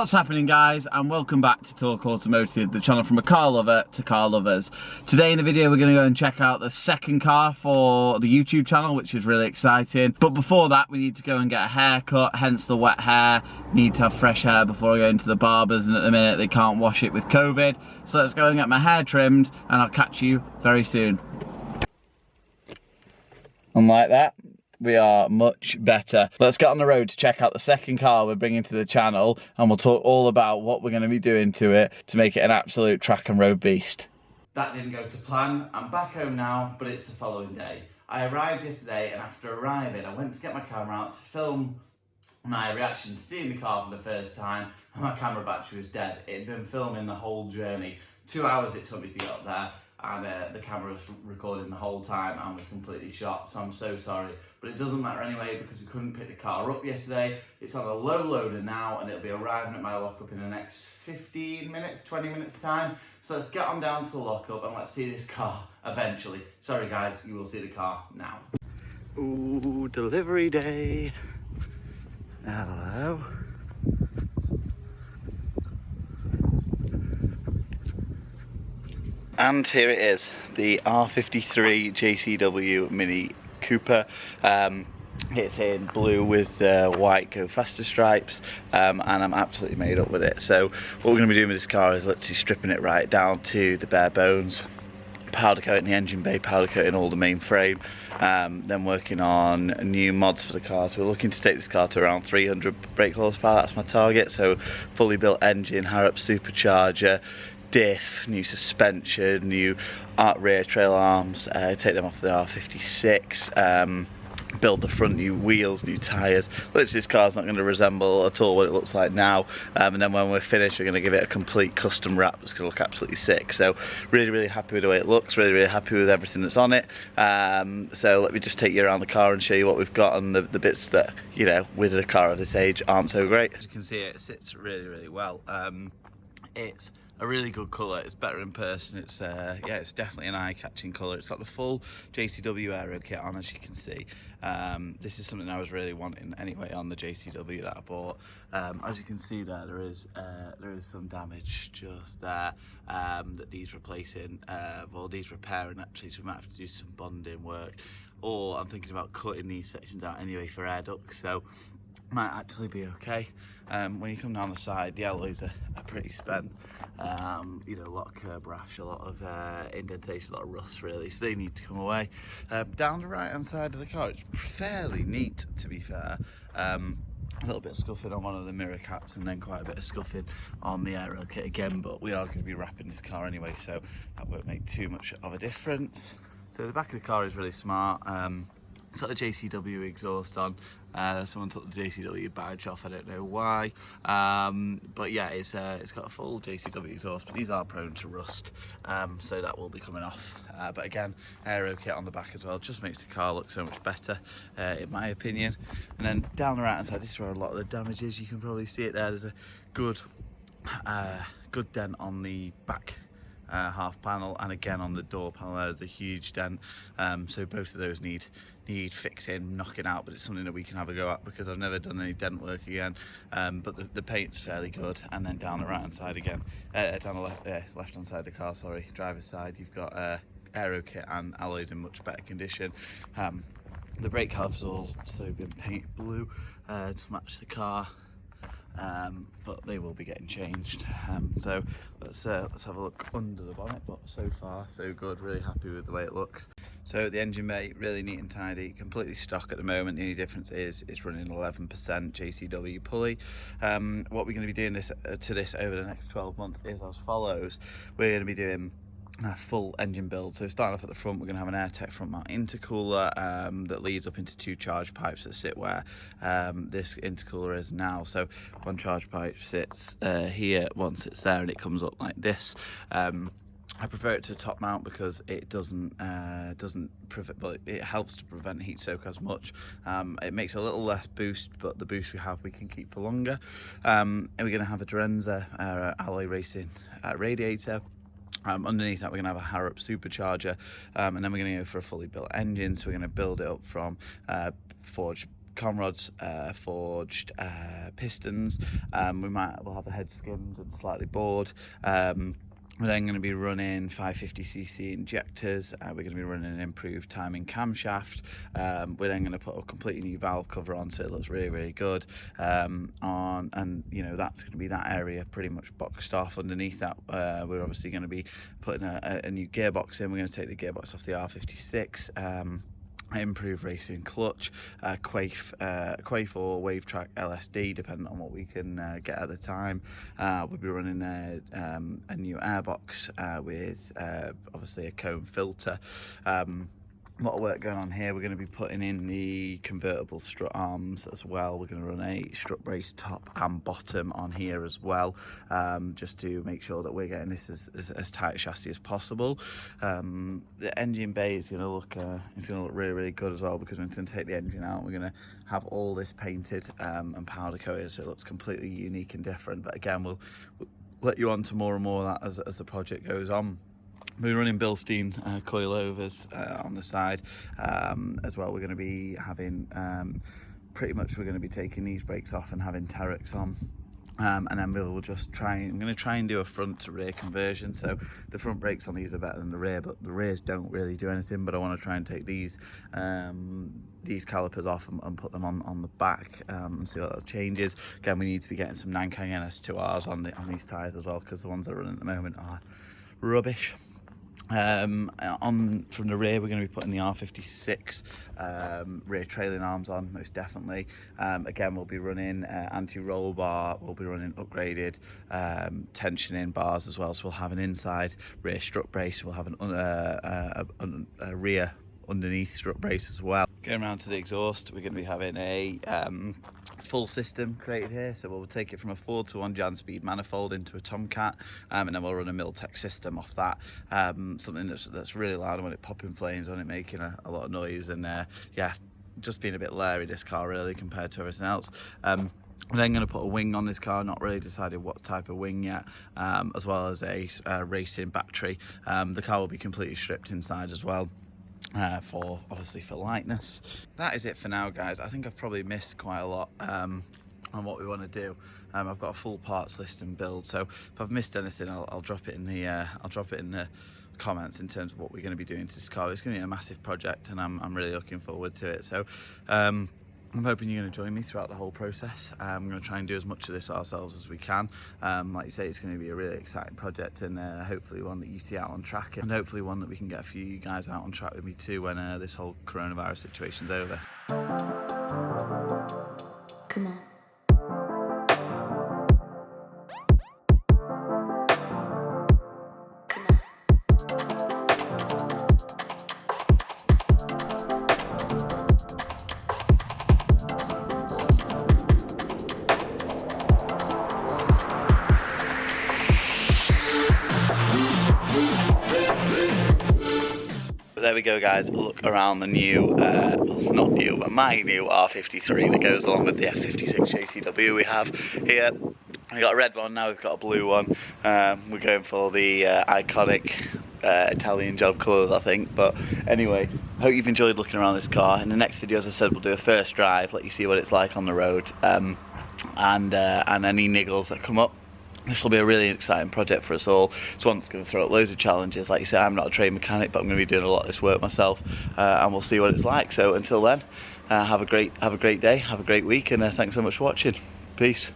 What's happening, guys, and welcome back to Torque Automotive, the channel from a car lover to car lovers. Today in the video we're going to go and check out the second car for the YouTube channel, which is really exciting. But before that we need to go and get a haircut, hence the wet hair. Need to have fresh hair before I go into the barbers, and at the minute they can't wash it with COVID. So let's go and get my hair trimmed and I'll catch you very soon. And like that, we are much better. Let's get on the road to check out the second car we're bringing to the channel, and we'll talk all about what we're going to be doing to it to make it an absolute track and road beast. That didn't go to plan. I'm back home now, but it's the following day. I arrived yesterday, and after arriving I went to get my camera out to film my reaction to seeing the car for the first time, and my camera battery was dead. It had been filming the whole journey. 2 hours it took me to get up there, and the camera was recording the whole time and was completely shot, so I'm so sorry. But it doesn't matter anyway, because we couldn't pick the car up yesterday. It's on a low loader now, and it'll be arriving at my lockup in the next 15 minutes, 20 minutes time. So let's get on down to the lockup and let's see this car eventually. Sorry guys, you will see the car now. Ooh, delivery day. Hello. And here it is, the R53 JCW Mini Cooper. It's in blue with white Go Faster stripes, and I'm absolutely made up with it. So what we're going to be doing with this car is literally stripping it right down to the bare bones, powder coating the engine bay, powder coating all the main frame, then working on new mods for the car. So we're looking to take this car to around 300 brake horsepower, that's my target. So fully built engine, Harrop supercharger, diff, new suspension, new rear trail arms, take them off the R56, build the front, new wheels, new tyres. Literally this car's not going to resemble at all what it looks like now, and then when we're finished we're going to give it a complete custom wrap that's going to look absolutely sick. So really happy with the way it looks, really happy with everything that's on it. So let me just take you around the car and show you what we've got, and the bits that, you know, with a car of this age aren't so great. As you can see, it sits really well. It's a really good colour. It's better in person. It's yeah, it's definitely an eye-catching colour. It's got the full JCW aero kit on, as you can see. This is something I was really wanting anyway on the JCW that I bought. As you can see there is some damage just there that needs replacing, well, needs repairing actually, so we might have to do some bonding work, or I'm thinking about cutting these sections out anyway for air ducts, so might actually be okay. When you come down the side, the alloys are pretty spent. You know, a lot of curb rash, a lot of indentation, a lot of rust really, so they need to come away. Down the right hand side of the car, it's fairly neat to be fair. A little bit of scuffing on one of the mirror caps, and then quite a bit of scuffing on the aero kit again, but we are going to be wrapping this car anyway, so that won't make too much of a difference. So the back of the car is really smart. It's got the JCW exhaust on. Someone took the JCW badge off, I don't know why. But yeah, it's got a full JCW exhaust, but these are prone to rust, so that will be coming off. But again, aero kit on the back as well, just makes the car look so much better, in my opinion. And then down the right hand side, this is where a lot of the damage is. You can probably see it there. There's a good dent on the back half panel, and again on the door panel there's a huge dent, so both of those need fixing, knocking out, but it's something that we can have a go at because I've never done any dent work again. But the paint's fairly good. And then down the right hand side again, down the left hand side of the car, sorry, driver's side, you've got aero kit and alloys in much better condition. The brake calipers also been painted blue to match the car, but they will be getting changed. So let's have a look under the bonnet, but so far so good, really happy with the way it looks. So the engine bay, really neat and tidy, completely stock at the moment. The only difference is it's running 11% JCW pulley. What we're going to be doing to this over the next 12 months is as follows. We're going to be doing a full engine build. So starting off at the front, we're going to have an AirTech front mount intercooler that leads up into 2 charge pipes that sit where this intercooler is now. So one charge pipe sits here, one sits there, and it comes up like this. I prefer it to top mount because it doesn't prevent, but it helps to prevent heat soak as much. It makes a little less boost, but the boost we have we can keep for longer. And we're going to have a Durenza alloy racing radiator. Underneath that we're going to have a Harrop supercharger, and then we're going to go for a fully built engine. So we're going to build it up from forged conrods, forged pistons. We'll have the head skimmed and slightly bored. We're then going to be running 550cc injectors. We're going to be running an improved timing camshaft. We're then going to put a completely new valve cover on, so it looks really, really good. And you know, that's going to be that area pretty much boxed off. Underneath that, we're obviously going to be putting a new gearbox in. We're going to take the gearbox off the R56. Improved racing clutch, Quaif or wave track LSD, depending on what we can get at the time. We'll be running a new airbox with obviously a cone filter. A lot of work going on here. We're going to be putting in the convertible strut arms as well. We're going to run a strut brace top and bottom on here as well, just to make sure that we're getting this as tight a chassis as possible. The engine bay is going to look really, really good as well, because we're going to take the engine out. We're going to have all this painted and powder coated, so it looks completely unique and different. But again, we'll let you on to more and more of that as the project goes on. We're running Bilstein Coilovers on the side as well. We're going to be having pretty much, we're going to be taking these brakes off and having Terex on. And then I'm going to try and do a front to rear conversion. So the front brakes on these are better than the rear, but the rears don't really do anything. But I want to try and take these calipers off and put them on the back and see what that changes. Again, we need to be getting some Nankang NS2Rs on these tyres as well, because the ones that are running at the moment are rubbish. From the rear, we're going to be putting the R56 rear trailing arms on, most definitely. Again, we'll be running anti-roll bar. We'll be running upgraded tensioning bars as well. So we'll have an inside rear strut brace. We'll have a rear underneath strut brace as well. Going around to the exhaust, we're going to be having a full system created here. So we'll take it from a 4-to-1 Jan speed manifold into a Tomcat, and then we'll run a Miltech system off that. Something that's really loud. I want it popping flames, I want it making a lot of noise, and yeah, just being a bit leery, this car, really, compared to everything else. I'm then going to put a wing on this car, not really decided what type of wing yet, as well as a racing battery. The car will be completely stripped inside as well. Obviously for lightness. That is it for now, guys. I think I've probably missed quite a lot on what we want to do. I've got a full parts list and build, so if I've missed anything, I'll drop it in the comments in terms of what we're going to be doing to this car. It's going to be a massive project, and I'm really looking forward to it. So I'm hoping you're going to join me throughout the whole process. I'm going to try and do as much of this ourselves as we can. Like you say, it's going to be a really exciting project, and hopefully one that you see out on track, and hopefully one that we can get a few of you guys out on track with me too when this whole coronavirus situation's over. Come on. There we go, guys. Look around the new, not new, but my new R53 that goes along with the F56 JCW we have here. We got a red one, now we've got a blue one. We're going for the iconic Italian job colours, I think. But anyway, hope you've enjoyed looking around this car. In the next video, as I said, we'll do a first drive, let you see what it's like on the road, and any niggles that come up. This will be a really exciting project for us all. It's one that's going to throw up loads of challenges. Like you say, I'm not a trained mechanic, but I'm going to be doing a lot of this work myself, and we'll see what it's like. So until then, have a great day, have a great week, and thanks so much for watching. Peace.